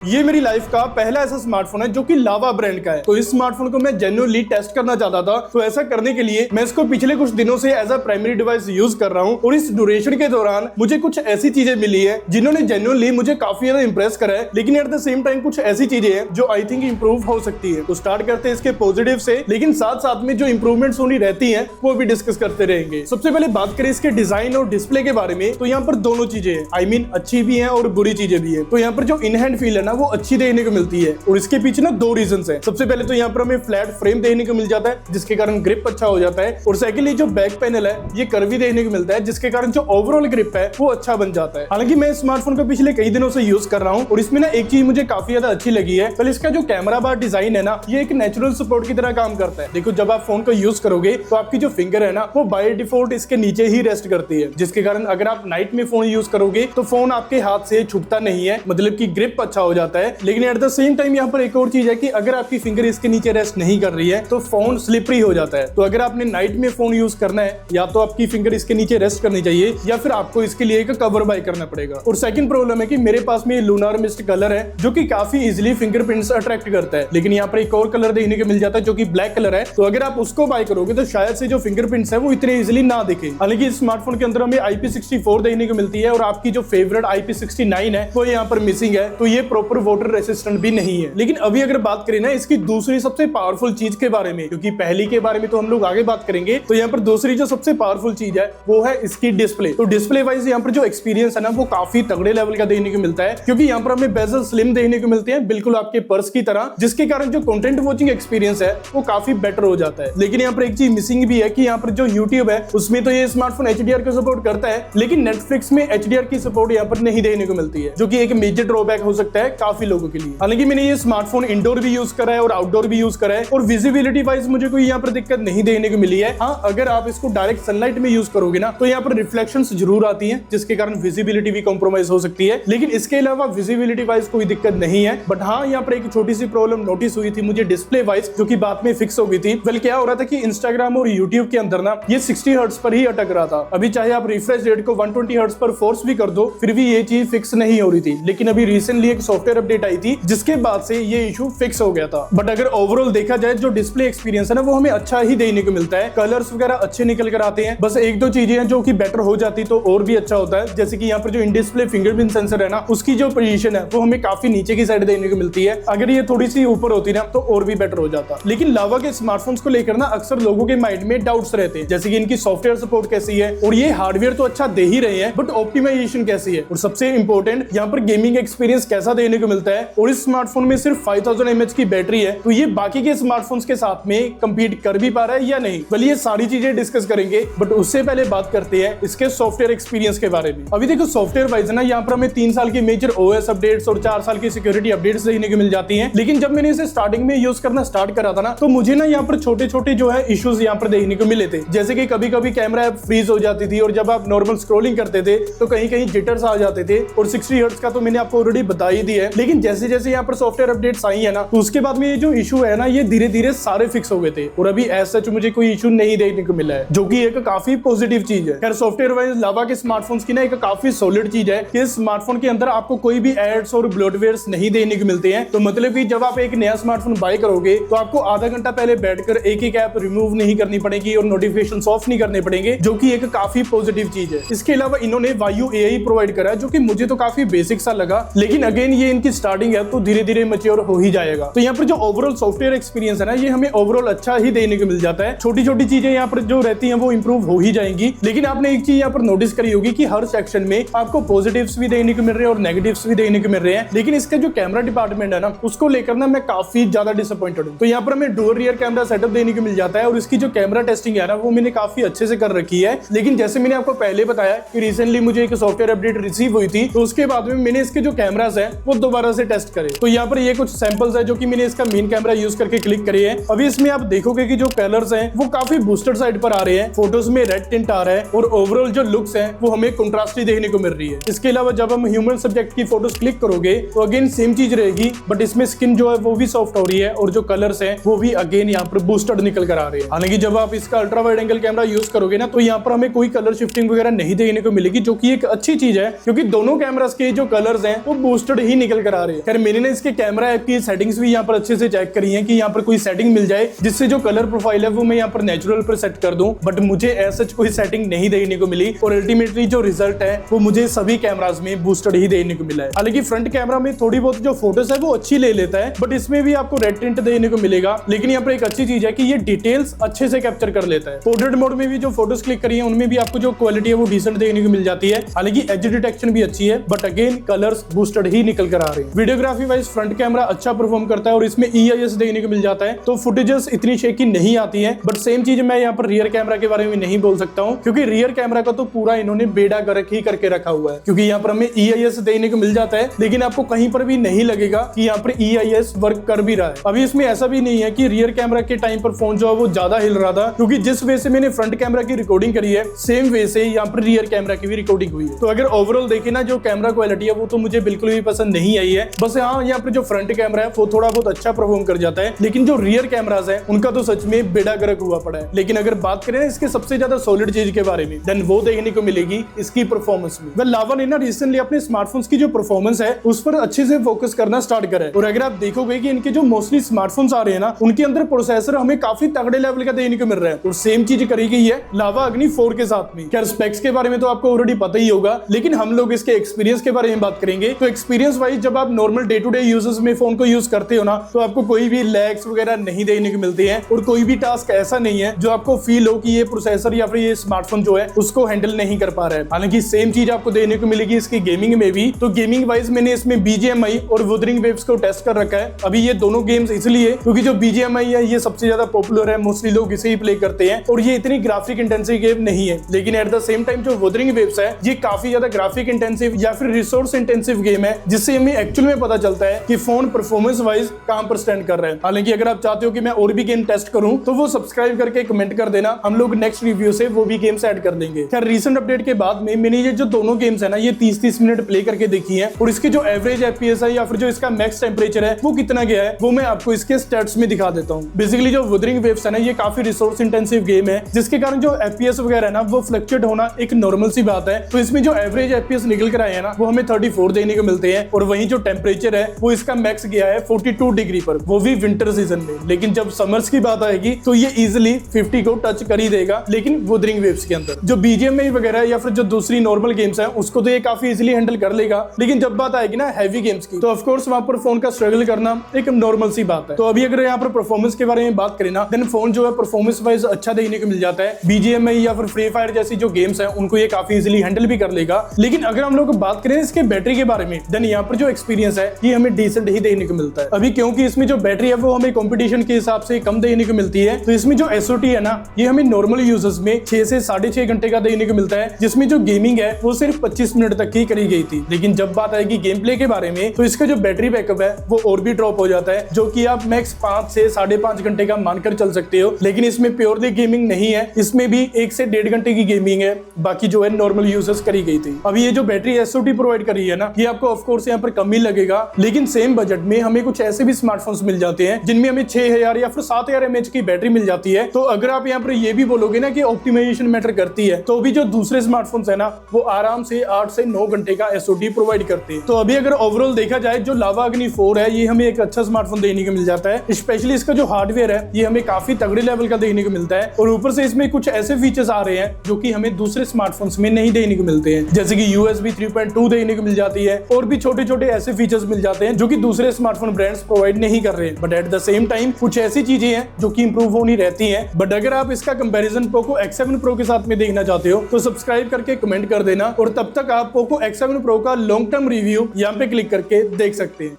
ये मेरी लाइफ का पहला ऐसा स्मार्टफोन है जो कि लावा ब्रांड का है। तो इस स्मार्टफोन को मैं जेन्युइनली टेस्ट करना चाहता था। तो ऐसा करने के लिए मैं इसको पिछले कुछ दिनों से as a primary device use कर रहा हूँ और इस ड्यूरेशन के दौरान मुझे कुछ ऐसी चीजें मिली है जिन्होंने जेन्युइनली मुझे काफी ज्यादा इंप्रेस करा है, लेकिन एट द सेम टाइम कुछ ऐसी चीजें हैं जो आई थिंक इंप्रूव हो सकती है। तो स्टार्ट करते हैं इसके पॉजिटिव से, लेकिन साथ साथ में जो इंप्रूवमेंट्स होनी रहती है वो भी डिस्कस करते रहेंगे। सबसे पहले बात करें इसके डिजाइन और डिस्प्ले के बारे में, तो यहाँ पर दोनों चीजें हैं, आई मीन अच्छी भी है और बुरी चीजें भी है। तो यहाँ पर जो इन हैंड फील है ना वो अच्छी देखने मिलती है और इसके पीछे ना दो रीजंस हैं। सबसे पहले तो यहाँ पर हमें फ्लैट फ्रेम देखने को मिल जाता है जिसके कारण ग्रिप अच्छा हो जाता है, और सेकेंडली जो बैक पैनल है ये कर्वी देखने को मिलता है जिसके कारण जो ओवरऑल ग्रिप है वो अच्छा बन जाता है। हालांकि मैं स्मार्टफोन को पिछले कई दिनों से यूज कर रहा हूँ और इसमें ना एक चीज मुझे काफी ज्यादा अच्छी लगी है। पहले इसका जो कैमरा बार डिजाइन है ना ये एक नेचुरल सपोर्ट की तरह काम करता है। देखो जब आप फोन को यूज करोगे तो आपकी जो फिंगर है ना वो बाय डिफॉल्ट इसके नीचे ही रेस्ट करती है, जिसके कारण अगर आप नाइट में फोन यूज करोगे तो फोन आपके हाथ से छूटता नहीं है, मतलब की ग्रिप अच्छा हो जाता है। लेकिन एट द सेम टाइम यहाँ पर एक और चीज है कि अगर आपकी फिंगर इसके नीचे रेस्ट नहीं कर रही है तो फोन स्लिपरी हो जाता है। तो अगर आपने नाइट में फोन यूज करना है या तो आपकी फिंगर इसके नीचे रेस्ट करनी चाहिए या फिर आपको इसके लिए एक कवर बाय करना पड़ेगा। और सेकंड प्रॉब्लम है कि मेरे पास में लूनार मिस्ट कलर है जो कि काफी इजीली फिंगरप्रिंट्स अट्रैक्ट करता है, लेकिन यहाँ पर एक और कलर देखने को मिल जाता है जो कि ब्लैक कलर है। तो अगर आप उसको बाय करोगे तो शायद से जो फिंगरप्रिंट्स है वो इतने इजीली ना दिखे। हालांकि इस स्मार्टफोन के अंदर हमें IP64 देखने को मिलती है और आपकी जो फेवरेट IP69 है वो यहाँ पर मिसिंग है, तो ये प्रॉपर वाटर रेसिस्टेंट भी नहीं है। लेकिन अभी अगर बात करें ना इसकी दूसरी सबसे पावरफुल चीज के बारे में, क्योंकि पहली के बारे में तो हम लोग आगे बात करेंगे, तो यहाँ पर दूसरी जो सबसे पावरफुल चीज है वो है इसकी डिस्प्ले। तो डिस्प्ले वाइज यहाँ पर जो एक्सपीरियंस है ना वो काफी तगड़े लेवल का देखने को मिलता है, क्योंकि यहाँ पर हमें बेजल स्लिम देखने को मिलते हैं बिल्कुल आपके पर्स की तरह, जिसके कारण जो कंटेंट वॉचिंग एक्सपीरियंस है वो काफी बेटर हो जाता है। लेकिन यहाँ पर एक चीज मिसिंग भी है कि यहाँ पर जो यूट्यूब है उसमें तो ये स्मार्टफोन HDR को सपोर्ट करता है, लेकिन नेटफ्लिक्स में HDR की सपोर्ट यहाँ पर नहीं देखने को मिलती है, जो कि एक मेजर ड्रॉबैक हो सकता है काफी लोगों के लिए। हालांकि मैंने ये स्मार्टफोन इंडोर भी यूज करा है और आउटडोर भी यूज करा है और विजिबिलिटी वाइज मुझे कोई यहाँ पर दिक्कत नहीं देखने को मिली है। हाँ, अगर आप इसको डायरेक्ट सनलाइट में यूज करोगे ना तो यहाँ पर रिफ्लेक्शंस जरूर आती हैं जिसके कारण विजिबिलिटी भी कॉम्प्रोमाइज हो सकती है, लेकिन इसके अलावा विजिबिलिटी वाइज कोई दिक्कत नहीं है। बट हाँ, यहाँ पर एक छोटी सी प्रॉब्लम नोटिस हुई थी मुझे डिस्प्ले वाइज, जो कि बाद में फिक्स हो गई थी। वेल क्या हो रहा था कि इंस्टाग्राम और यूट्यूब के अंदर ना ये 60 हर्ट्ज पर ही अटक रहा था। अभी चाहे आप रिफ्रेश रेट को 120 हर्ट्ज पर फोर्स भी कर दो फिर भी ये चीज फिक्स नहीं हो रही थी। लेकिन अभी रिसेंटली एक सॉफ्टवेयर अपडेट आई थी जिसके बाद से ये इशू फिक्स हो गया था। बट अगर ओवरऑल देखा जाए जो डिस्प्ले एक्सपीरियंस है ना वो हमें अच्छा ही देखने को मिलता है। कलर्स वगैरह अच्छे निकल कर आते हैं, बस एक दो चीजें हैं जो कि बेटर हो जाती तो और भी अच्छा होता है, जैसे कि यहाँ पर जो इन डिस्प्ले फिंगरप्रिंट सेंसर है ना उसकी जो पोजीशन है वो हमें काफी नीचे की साइड देखने को मिलती है। अगर ये थोड़ी सी ऊपर होती ना तो और भी बेटर हो जाता। लेकिन लावा के स्मार्टफोन्स को लेकर ना अक्सर लोगों के माइंड में डाउट्स रहते हैं, जैसे कि इनकी सॉफ्टवेयर सपोर्ट कैसी है, और ये हार्डवेयर तो अच्छा दे ही रहे हैं बट ऑप्टिमाइजेशन कैसी है, और सबसे इंपॉर्टेंट यहाँ पर गेमिंग एक्सपीरियंस कैसा देने को मिलता है। और इस स्मार्टफोन में सिर्फ 5000 mAh की बैटरी है, तो ये बाकी के स्मार्टफोन्स के साथ में कंपीट कर भी पा रहा है या नहीं। well, ये सारी चीजें डिस्कस करेंगे, बट उससे पहले बात करते हैं इसके सॉफ्टवेयर एक्सपीरियंस के बारे में। अभी देखो सॉफ्टवेयर वाइज ना यहाँ पर हमें 3 साल की मेजर OS अपडेट्स और 4 साल की सिक्योरिटी अपडेट्स देखने को मिल जाती हैं। लेकिन जब मैंने इसे स्टार्टिंग में यूज करना स्टार्ट करा था ना तो मुझे ना यहाँ पर छोटे छोटे जो है इश्यूज यहाँ पर देखने को मिले थे, जैसे कि कभी कभी कैमरा ऐप फ्रीज हो जाती थी और जब आप नॉर्मल स्क्रॉलिंग करते थे तो कहीं कहीं जिटर्स आ जाते थे, और 60 हर्ट्ज का तो मैंने आपको ऑलरेडी बता ही दिया है। लेकिन जैसे जैसे यहाँ पर सॉफ्टवेयर अपडेट्स आई है ना तो उसके बाद में ये जो इशू है ना ये धीरे धीरे सारे फिक्स हो गए थे, और अभी एज सच मुझे कोई इशू नहीं देखने को मिला है, जो कि एक काफी पॉजिटिव चीज है। खैर सॉफ्टवेयर वाइज लावा के स्मार्टफोन्स की ना एक काफी सॉलिड चीज है कि स्मार्टफोन के अंदर आपको कोई भी एड्स और ब्लोटवेयर्स नहीं देखने को मिलते हैं। तो मतलब कि जब आप एक नया स्मार्टफोन बाय करोगे तो आपको आधा घंटा पहले बैठकर एक एक ऐप रिमूव नहीं करनी पड़ेगी और नोटिफिकेशन ऑफ नहीं करने पड़ेंगे, जो कि एक काफी पॉजिटिव चीज है। इसके अलावा इन्होंने वायु AI प्रोवाइड करा है जो कि मुझे तो काफी बेसिक सा लगा, लेकिन अगेन ये इनकी स्टार्टिंग है तो धीरे धीरे मैच्योर हो ही जाएगा। तो यहाँ पर जो ओवरऑल सॉफ्टवेयर एक्सपीरियंस है ना ये हमें ओवरऑल अच्छा ही देखने को मिल जाता है। छोटी छोटी चीजें यहाँ पर जो रहती हैं वो इंप्रूव हो ही जाएंगी। लेकिन आपने एक चीज यहाँ पर नोटिस करी होगी कि हर सेक्शन में आपको पॉजिटिव्स भी देखने को मिल रहे हैं और नेगेटिव्स भी देखने को मिल रहे हैं, लेकिन इसका जो कैमरा डिपार्टमेंट है ना उसको लेकर ना मैं काफी ज्यादा डिसअपॉइंटेड हूँ। तो यहाँ पर हमें डुअल रियर कैमरा सेटअप देखने को मिल जाता है और इसकी जो कैमरा टेस्टिंग है ना वो मैंने काफी अच्छे से कर रखी है। लेकिन जैसे मैंने आपको पहले बताया कि रिसेंटली मुझे एक सॉफ्टवेयर अपडेट रिसीव हुई थी, तो उसके बाद में मैंने इसके जो कैमरास है वो दोबारा से टेस्ट करे। तो यहाँ पर ये कुछ सैंपल्स है जो कि मैंने इसका मेन कैमरा यूज करके क्लिक करे है। अभी इसमें आप देखोगे कि जो कलर्स हैं वो काफी बूस्टेड साइड पर आ रहे हैं, फोटोज में रेड टिंट आ रहा है और ओवरऑल जो लुक्स हैं वो हमें कंट्रास्टी देखने को मिल रही है। इसके अलावा जब हम ह्यूमन सब्जेक्ट की फोटोज क्लिक करोगे तो अगेन सेम चीज रहेगी, बट इसमें स्किन जो है वो भी सॉफ्ट हो रही है और जो कलर्स हैं वो भी अगेन यहाँ पर बूस्टेड निकल कर आ रहे हैं। हालांकि जब आप इसका ultra wide angle camera use करोगे ना तो यहाँ पर हमें कोई कलर शिफ्टिंग वगैरह नहीं देखने को मिलेगी, जो कि एक अच्छी चीज है क्योंकि दोनों कैमरास के जो कलर्स हैं वो बूस्टेड ही निकल निकल कर आ रहे हैं। खैर मैंने ना इसके कैमरा ऐप की सेटिंग्स भी यहाँ पर अच्छे से चेक करी है कि यहाँ पर कोई सेटिंग मिल जाए जिससे जो कलर प्रोफाइल है वो मैं यहाँ पर नेचुरल पर सेट कर दूं, बट मुझे ऐसा कोई सेटिंग नहीं देखने को मिली और अल्टीमेटली जो रिजल्ट है वो मुझे सभी कैमरास में बूस्टेड ही देखने को मिला है। हालांकि फ्रंट कैमरा में थोड़ी बहुत जो फोटोज है वो अच्छी ले लेता है, बट इसमें भी आपको रेड टिंट देखने को मिलेगा। लेकिन यहाँ पर एक अच्छी चीज है कि ये डिटेल्स अच्छे से कैप्चर कर लेता है। पोर्ट्रेट मोड में भी जो फोटोज क्लिक करी है उनमें भी आपको जो क्वालिटी है वो डिसेंट देखने को मिल जाती है। हालांकि एज डिटेक्शन भी अच्छी है, बट अगेन कलर्स बूस्टेड ही निकल कर आ रहे हैं। वीडियोग्राफी वाइज फ्रंट कैमरा अच्छा परफॉर्म करता है और इसमें EIS देखने को मिल जाता है, तो फुटेजेस इतनी शेकी नहीं आती है। बट सेम चीज मैं यहाँ पर रियर कैमरा के बारे में नहीं बोल सकता हूँ, क्योंकि रियर कैमरा का तो पूरा इन्होंने बेड़ा गर्क ही करके रखा हुआ है। क्योंकि यहाँ पर हमें EIS देखने को मिल जाता है, लेकिन आपको कहीं पर भी नहीं लगेगा कि यहाँ पर EIS वर्क कर भी रहा है। अभी इसमें ऐसा भी नहीं है कि रियर कैमरा के टाइम पर फोन जो है वो ज्यादा हिल रहा था, क्योंकि जिस वे से मैंने फ्रंट कैमरा की रिकॉर्डिंग करी है सेम वे से यहाँ पर रियर कैमरा की भी रिकॉर्डिंग हुई है। तो अगर ओवरऑल देखे ना जो कैमरा क्वालिटी है वो तो मुझे बिल्कुल भी पसंद नहीं आई है। बस हाँ यहाँ पर जो फ्रंट कैमरा है वो थोड़ा बहुत अच्छा परफॉर्म कर जाता है, लेकिन जो रियर कैमराज है उनका तो सच में बेड़ा गर्क हुआ पड़ा है। लेकिन अगर बात करें इसके सबसे ज्यादा सॉलिड चीज के बारे में, देन वो देखने को मिलेगी इसकी परफॉर्मेंस में। वह लावा ने ना रिसेंटली अपने स्मार्टफोन्स की जो परफॉर्मेंस है उस पर अच्छे से फोकस करना स्टार्ट करा है। और अगर आप देखोगे कि इनके जो मोस्टली स्मार्टफोन्स आ रहे हैं ना उनके अंदर प्रोसेसर हमें काफी तगड़े लेवल का देखने को मिल रहा है। और सेम चीज करी गई है लावा अग्नि 4 के साथ में। क्या स्पेक्स के बारे में तो आपको ऑलरेडी पता ही होगा, लेकिन हम लोग इसके एक्सपीरियंस के बारे में बात करेंगे। तो एक्सपीरियंस वाइज जब आप normal day to day usages में फोन को यूज करते हो ना तो आपको कोई भी लैग्स वगैरह नहीं देखने को मिलती है और कोई भी टास्क ऐसा नहीं है जो आपको फील हो कि ये प्रोसेसर या फिर ये स्मार्टफोन जो है उसको हैंडल नहीं कर पा रहा है। हालांकि सेम चीज आपको देखने को मिलेगी इसकी गेमिंग में भी। तो गेमिंग वाइज मैंने इसमें BGMI और वुदरिंग वेव्स को टेस्ट कर रखा है। अभी ये दोनों गेम्स इसलिए क्योंकि जो BGMI है ये सबसे ज्यादा पॉपुलर है, मोस्टली लोग इसे ही प्ले करते हैं और ये इतनी ग्राफिक इंटेंसिव गेम नहीं है। लेकिन एट द सेम टाइम जो वुदरिंग वेव्स है ये काफी ज्यादा ग्राफिक इंटेंसिव या फिर रिसोर्स इंटेंसिव गेम है, जिससे हमें एक्चुअल में पता चलता है कि फोन परफॉर्मेंस वाइज कहां पर स्टैंड कर रहा है। हालांकि अगर आप चाहते हो कि मैं और भी गेम टेस्ट करूं तो वो सब्सक्राइब करके कमेंट कर देना, हम लोग नेक्स्ट रिव्यू से वो भी गेम्स ऐड कर देंगे। खैर रीसेंट अपडेट के बाद में मैंने ये जो दोनों गेम्स है ना ये 30-30 मिनट प्ले करके देखी है और इसके जो एवरेज FPS है या फिर जो इसका मैक्स टेम्परेचर है वो कितना गया है वो मैं आपको इसके स्टैट्स में दिखा देता हूँ। बेसिकली जो वुदरिंग वेव्स है ना ये काफी रिसोर्स इंटेंसिव गेम है, जिसके कारण जो FPS वगैरह है ना वो फ्लक्चुएट होना एक नॉर्मल सी बात है। तो इसमें जो एवरेज FPS निकल कर आए हैं ना वो हमें 34 देने को मिलते हैं और वहीं जो टेम्परेचर है वो इसका मैक्स गया है 42 डिग्री पर, वो भी विंटर सीजन में। लेकिन जब समर्स की बात आएगी तो ये इजिली 50 को टच कर ही देगा, लेकिन वुदरिंग वेव्स के अंदर जो BGMI वगैरह या फिर जो दूसरी नॉर्मल गेम्स है उसको तो ये काफी इजिली हैंडल कर लेगा। लेकिन जब बात आएगी ना हैवी गेम्स की तो ऑफ कोर्स वहां पर फोन का स्ट्रगल करना एक नॉर्मल सी बात है। तो अभी अगर यहाँ पर परफॉर्मेंस के बारे में बात करें ना देन फोन जो है परफॉर्मेंस वाइज अच्छा देखने को मिल जाता है। BGMI या फिर फ्री फायर जैसी जो गेम्स है उनको ये काफी इजिली हैंडल भी कर लेगा। लेकिन अगर हम लोग बात करें इसके बैटरी के बारे में देन यहाँ पर जो एक्सपीरियंस है ये हमें डिसेंट ही देखने को मिलता है। अभी क्योंकि इसमें जो बैटरी है वो हमें कंपटीशन के हिसाब से कम देखने को मिलती है, तो इसमें जो SOT है ना ये हमें नॉर्मल यूजर्स में 6 से 6.5 घंटे का देखने को मिलता है, जिसमें जो गेमिंग है वो सिर्फ 25 मिनट तक ही करी गई थी। लेकिन जब बात आएगी गेम प्ले के बारे में तो इसका जो बैटरी बैकअप है वो और भी ड्रॉप हो जाता है, जो कि आप मैक्स 5 से 5.5 घंटे का मानकर चल सकते हो। लेकिन इसमें प्योरली गेमिंग नहीं है, इसमें भी 1 से 1.5 घंटे की गेमिंग है, बाकी जो है नॉर्मल यूजर्स करी गई थी। अभी ये जो बैटरी SOT प्रोवाइड करी है ना ये आपको ऑफ कोर्स यहाँ पर कम ही लगेगा, लेकिन सेम बजट में हमें कुछ ऐसे भी स्मार्टफोन्स मिल जाते हैं जिनमें हमें 6000 या फिर 7000 mAh की बैटरी मिल जाती है। तो अगर आप यहाँ पर ये भी बोलोगे ना कि ऑप्टिमाइजेशन मैटर करती है तो भी जो दूसरे स्मार्टफोन्स है ना वो आराम से 8 से 9 घंटे का SOT प्रोवाइड करते हैं। तो अभी अगर ओवरऑल देखा जाए जो लावा अग्नि 4 है ये हमें एक अच्छा स्मार्टफोन देखने को मिल जाता है। स्पेशली इसका जो हार्डवेयर है ये हमें काफी तगड़े लेवल का देखने को मिलता है और ऊपर से इसमें कुछ ऐसे फीचर्स आ रहे हैं जो कि हमें दूसरे स्मार्टफोन्स में नहीं देखने को मिलते हैं, जैसे कि USB 3.2 देखने को मिल जाती है और भी छोटे छोटे ऐसे फीचर्स मिल जाते हैं जो कि दूसरे स्मार्टफोन ब्रांड्स प्रोवाइड नहीं कर रहे हैं। But at the same time कुछ ऐसी चीजें हैं जो कि इंप्रूव होनी रहती हैं। बट अगर आप इसका कंपैरिजन पोको X7 Pro के साथ में देखना चाहते हो तो सब्सक्राइब करके कमेंट कर देना और तब तक आप पोको X7 Pro का लॉन्ग टर्म रिव्यू यहाँ पे क्लिक करके देख सकते हैं।